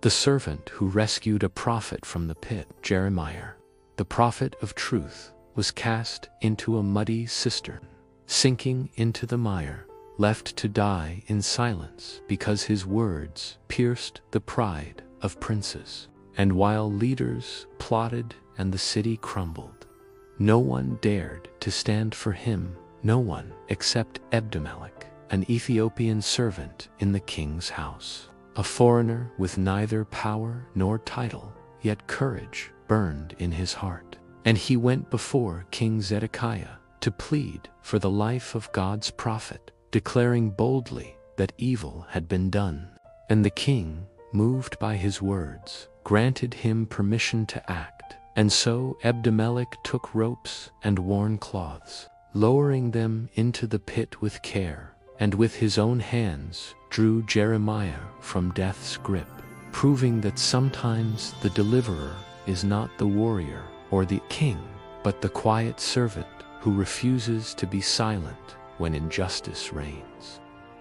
The servant who rescued a prophet from the pit, Jeremiah, the prophet of truth, was cast into a muddy cistern, sinking into the mire, left to die in silence because his words pierced the pride of princes. And while leaders plotted and the city crumbled, no one dared to stand for him, no one except Ebed-Melech, an Ethiopian servant in the king's house, a foreigner with neither power nor title, yet courage burned in his heart. And he went before King Zedekiah to plead for the life of God's prophet, declaring boldly that evil had been done. And the king, moved by his words, granted him permission to act. And so Ebed-Melech took ropes and worn cloths, lowering them into the pit with care, and with his own hands drew Jeremiah from death's grip, proving that sometimes the deliverer is not the warrior or the king, but the quiet servant who refuses to be silent when injustice reigns.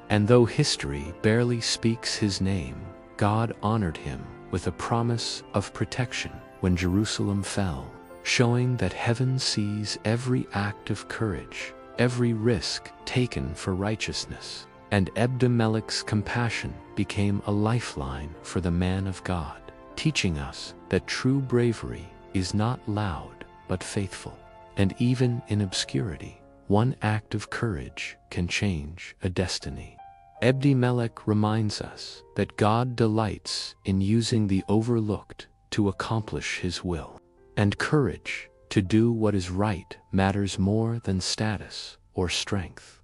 And though history barely speaks his name, God honored him with a promise of protection when Jerusalem fell, showing that heaven sees every act of courage, every risk taken for righteousness. And Ebed-Melech's compassion became a lifeline for the man of God, teaching us that true bravery is not loud but faithful. And even in obscurity, one act of courage can change a destiny. Ebed-Melech reminds us that God delights in using the overlooked to accomplish his will. And courage to do what is right matters more than status or strength.